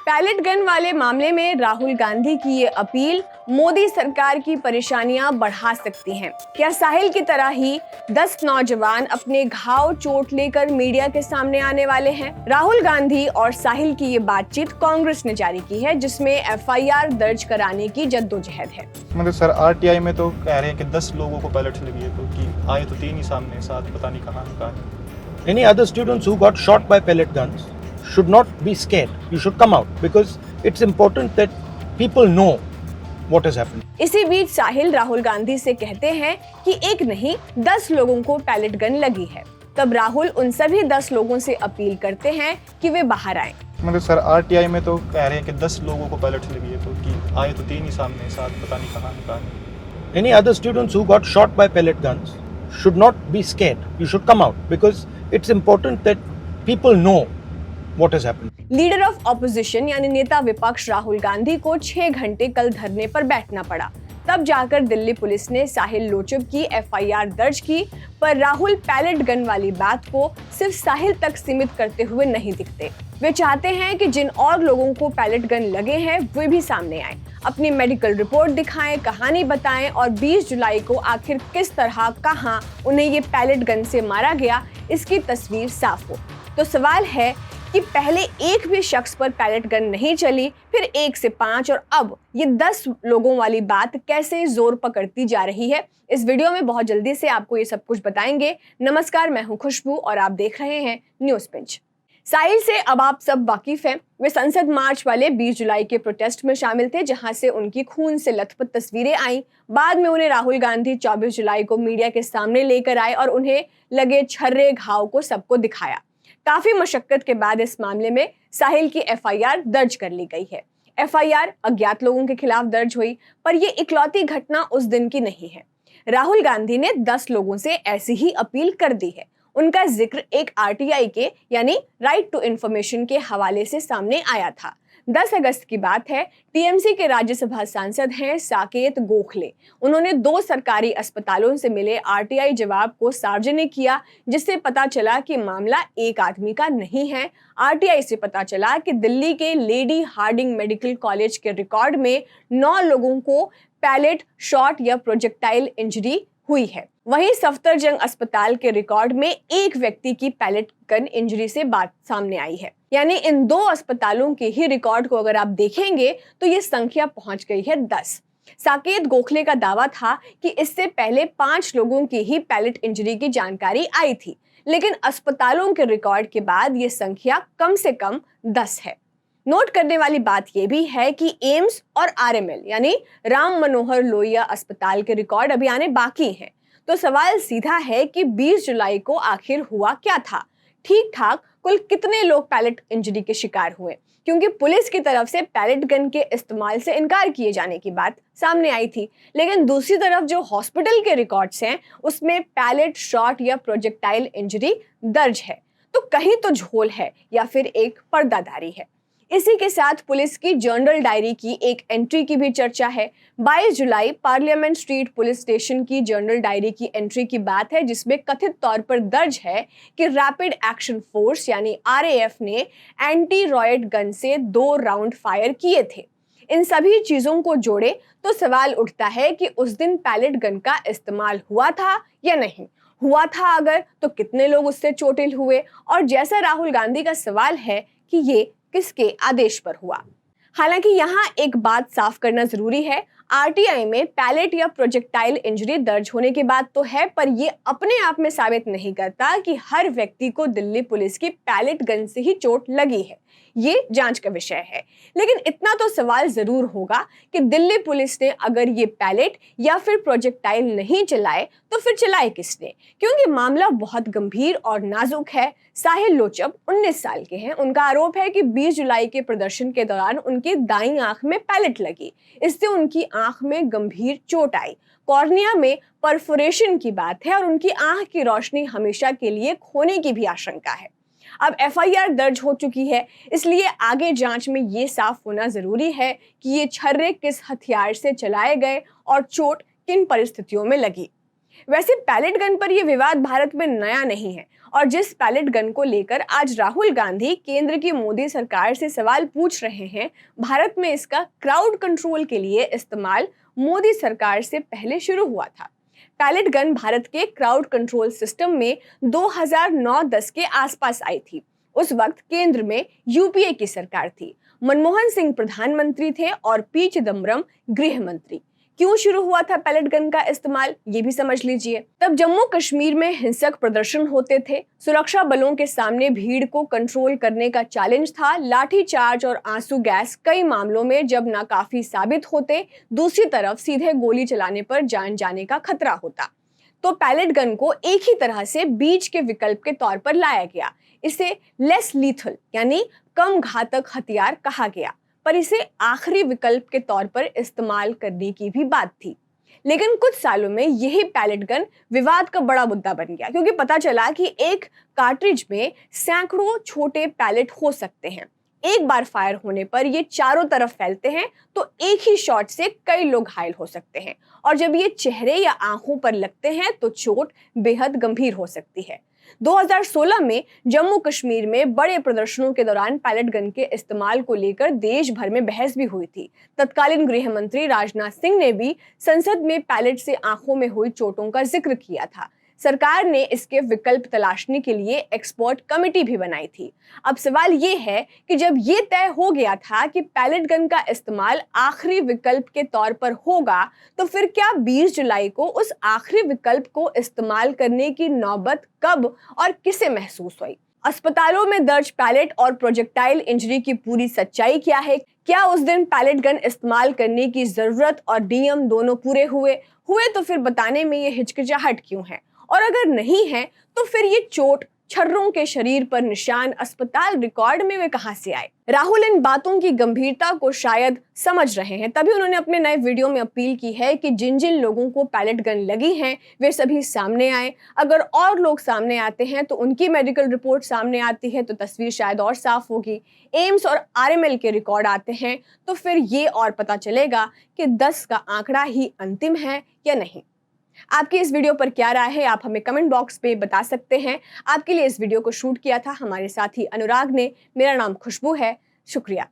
Pellet gun वाले मामले में राहुल गांधी की ये अपील मोदी सरकार की परेशानियां बढ़ा सकती हैं। क्या साहिल की तरह ही 10 नौजवान अपने घाव चोट लेकर मीडिया के सामने आने वाले हैं? राहुल गांधी और साहिल की ये बातचीत कांग्रेस ने जारी की है, जिसमें एफआईआर दर्ज कराने की जद्दोजहद है। मतलब सर आरटीआई में तो कह रहे हैं कि 10 लोगों को पैलेट लगी है, तो कि आए तो 3 ही सामने, 7 पता नहीं कहाँ। Any other students who got shot by pellet guns should not be scared. You should come out because it's important that people know what has happened. इसी बीच साहिल राहुल गांधी से कहते हैं कि एक नहीं 10 लोगों को पैलेट गन लगी है। तब राहुल उन सभी 10 लोगों से अपील करते हैं कि वे बाहर आएं। मतलब सर आरटीआई में तो कह रहे हैं कि 10 लोगों को पैलेट लगी है, तो कि आए तो 3 ही सामने, 7 पता नहीं कहाँ। Any other students who got shot by pellet guns should not be scared. You should come out because it's important that people know what has happened. Leader of opposition यानी नेता विपक्ष राहुल गांधी को 6 घंटे कल धरने पर बैठना पड़ा। तब जाकर दिल्ली पुलिस ने साहिल लोचब की एफआईआर दर्ज की, पर राहुल पैलेट गन वाली बात को सिर्फ साहिल तक सीमित करते हुए नहीं दिखते। वे चाहते हैं कि जिन और लोगों को पैलेट गन लगे हैं वे भी सामने आए, अपनी मेडिकल रिपोर्ट दिखाएं, कहानी बताएं और 20 जुलाई को आखिर किस तरह कहां उन्हें ये पैलेट गन से मारा गया, इसकी तस्वीर साफ हो। तो सवाल है कि पहले एक भी शख्स पर पैलेट गन नहीं चली, फिर 1 से 5 और अब ये 10 लोगों वाली बात कैसे जोर पकड़ती जा रही है। इस वीडियो में बहुत जल्दी से आपको ये सब कुछ बताएंगे। नमस्कार, मैं हूं खुशबू और आप देख रहे हैं न्यूज पिंच। साहिल से अब आप सब वाकिफ हैं। वे संसद मार्च वाले 20 जुलाई के प्रोटेस्ट में शामिल थे, जहां से उनकी खून से लथपथ तस्वीरें आई। बाद में उन्हें राहुल गांधी 24 जुलाई को मीडिया के सामने लेकर आए और उन्हें लगे छर्रे घाव को सबको दिखाया। काफी मशक्कत के बाद इस मामले में साहिल की एफआईआर दर्ज कर ली गई है। एफआईआर अज्ञात लोगों के खिलाफ दर्ज हुई, पर यह इकलौती घटना उस दिन की नहीं है। राहुल गांधी ने 10 लोगों से ऐसी ही अपील कर दी है। उनका जिक्र एक आरटीआई के यानी राइट टू इंफॉर्मेशन के हवाले से सामने आया था। 10 अगस्त की बात है। टीएमसी के राज्यसभा सांसद हैं साकेत गोखले। उन्होंने 2 सरकारी अस्पतालों से मिले आरटीआई जवाब को सार्वजनिक किया, जिससे पता चला कि मामला एक आदमी का नहीं है। आरटीआई से पता चला कि दिल्ली के लेडी हार्डिंग मेडिकल कॉलेज के रिकॉर्ड में 9 लोगों को पैलेट, शॉट या प्रोजेक्टाइल इंजरी हुई है। वहीं सफदरजंग अस्पताल के रिकॉर्ड में एक व्यक्ति की पैलेट गन इंजरी से बात सामने आई है। यानी इन 2 अस्पतालों के ही रिकॉर्ड को अगर आप देखेंगे तो ये संख्या पहुंच गई है 10। साकेत गोखले का दावा था कि इससे पहले 5 लोगों की ही पैलेट इंजरी की जानकारी आई थी, लेकिन अस्पतालों के रिकॉर्ड के बाद ये संख्या कम से कम 10 है। नोट करने वाली बात यह भी है कि एम्स और आरएमएल यानी राम मनोहर लोहिया अस्पताल के रिकॉर्ड अभी आने बाकी हैं। तो सवाल सीधा है कि 20 जुलाई को आखिर हुआ क्या था? ठीक ठाक कुल कितने लोग पैलेट इंजरी के शिकार हुए? क्योंकि पुलिस की तरफ से पैलेट गन के इस्तेमाल से इनकार किए जाने की बात सामने आई थी, लेकिन दूसरी तरफ जो हॉस्पिटल के रिकॉर्ड्स हैं उसमें पैलेट, शॉट या प्रोजेक्टाइल इंजरी दर्ज है। तो कहीं तो झोल है या फिर एक पर्दादारी है। इसी के साथ पुलिस की जर्नल डायरी की एक एंट्री की भी चर्चा है। 22 जुलाई पार्लियामेंट स्ट्रीट पुलिस स्टेशन की जर्नल डायरी की एंट्री की बात है, जिसमें कथित तौर पर दर्ज है कि रैपिड एक्शन फोर्स यानी आरएएफ ने एंटी रॉयट गन से 2 राउंड फायर किए थे। इन सभी चीजों को जोड़े तो सवाल उठता है कि उस दिन पैलेट गन का इस्तेमाल हुआ था या नहीं हुआ था, अगर तो कितने लोग उससे चोटिल हुए, और जैसा राहुल गांधी का सवाल है कि ये किसके आदेश पर हुआ। हालांकि यहाँ एक बात साफ करना जरूरी है, आरटीआई में पैलेट या प्रोजेक्टाइल इंजरी दर्ज होने की बात तो है, पर यह अपने आप में साबित नहीं करता कि हर व्यक्ति को दिल्ली पुलिस की पैलेट गन से ही चोट लगी है। ये जांच का विषय है। लेकिन इतना तो सवाल जरूर होगा कि दिल्ली पुलिस ने अगर ये पैलेट या फिर प्रोजेक्टाइल नहीं चलाए तो फिर चलाए किसने? क्योंकि मामला बहुत गंभीर और नाजुक है। साहिल लोचब 19 साल के हैं। उनका आरोप है कि 20 जुलाई के प्रदर्शन के दौरान उनकी दाईं आंख में पैलेट लगी। इससे उनकी आंख में गंभीर चोट आई। कॉर्निया में परफोरेशन की बात है और उनकी आंख की रोशनी हमेशा के लिए खोने की भी आशंका है। अब एफआईआर दर्ज हो चुकी है, इसलिए आगे जांच में ये साफ होना जरूरी है कि ये छर्रे किस हथियार से चलाए गए और चोट किन परिस्थितियों में लगी। वैसे पैलेट गन पर यह विवाद भारत में नया नहीं है और जिस पैलेट गन को लेकर आज राहुल गांधी केंद्र की मोदी सरकार से सवाल पूछ रहे हैं, भारत में इसका क्राउड कंट्रोल के लिए इस्तेमाल मोदी सरकार से पहले शुरू हुआ था। पैलेट गन भारत के क्राउड कंट्रोल सिस्टम में 2009-10 के आसपास आई थी। उस वक्त केंद्र में यूपीए की सरकार थी। मनमोहन सिंह प्रधानमंत्री थे और पी चिदम्बरम गृह मंत्री। क्यों शुरू हुआ था पैलेट गन का इस्तेमाल, ये भी समझ लीजिए। तब जम्मू कश्मीर में हिंसक प्रदर्शन होते थे। सुरक्षा बलों के सामने भीड़ को कंट्रोल करने का चैलेंज था। लाठीचार्ज और आंसू गैस कई मामलों में जब नाकाफी साबित होते, दूसरी तरफ सीधे गोली चलाने पर जान जाने का खतरा होता। तो पैलेट गन को एक ही तरह से बीच के विकल्प के तौर पर लाया गया। इसे लेस लीथल यानी कम घातक हथियार कहा गया, पर इसे आखिरी विकल्प के तौर पर इस्तेमाल करने की भी बात थी। लेकिन कुछ सालों में यही पैलेट गन विवाद का बड़ा मुद्दा बन गया, क्योंकि पता चला कि एक कार्ट्रिज में सैकड़ों छोटे पैलेट हो सकते हैं। एक बार फायर होने पर ये चारों तरफ फैलते हैं, तो एक ही शॉट से कई लोग घायल हो सकते हैं और जब ये चेहरे या आंखों पर लगते हैं तो चोट बेहद गंभीर हो सकती है। 2016 में जम्मू कश्मीर में बड़े प्रदर्शनों के दौरान पैलेट गन के इस्तेमाल को लेकर देश भर में बहस भी हुई थी। तत्कालीन गृह मंत्री राजनाथ सिंह ने भी संसद में पैलेट से आंखों में हुई चोटों का जिक्र किया था। सरकार ने इसके विकल्प तलाशने के लिए एक्सपर्ट कमेटी भी बनाई थी। अब सवाल ये है कि जब ये तय हो गया था कि पैलेट गन का इस्तेमाल आखिरी विकल्प के तौर पर होगा, तो फिर क्या 20 जुलाई को उस आखिरी विकल्प को इस्तेमाल करने की नौबत कब और किसे महसूस हुई? अस्पतालों में दर्ज पैलेट और प्रोजेक्टाइल इंजरी की पूरी सच्चाई क्या है? क्या उस दिन पैलेट गन इस्तेमाल करने की जरूरत और नियम दोनों पूरे हुए तो फिर बताने में ये हिचकिचाहट क्यों है? और अगर नहीं है तो फिर ये चोट, छर्रों के शरीर पर निशान, अस्पताल रिकॉर्ड में वे कहां से आए? राहुल इन बातों की गंभीरता को शायद समझ रहे हैं, तभी उन्होंने अपने नए वीडियो में अपील की है कि जिन जिन लोगों को पैलेट गन लगी हैं वे सभी सामने आए। अगर और लोग सामने आते हैं तो उनकी मेडिकल रिपोर्ट सामने आती है तो तस्वीर शायद और साफ होगी। एम्स और आरएमएल के रिकॉर्ड आते हैं तो फिर ये और पता चलेगा कि 10 का आंकड़ा ही अंतिम है या नहीं। आपकी इस वीडियो पर क्या राय है, आप हमें कमेंट बॉक्स पे बता सकते हैं। आपके लिए इस वीडियो को शूट किया था हमारे साथी अनुराग ने। मेरा नाम खुशबू है। शुक्रिया।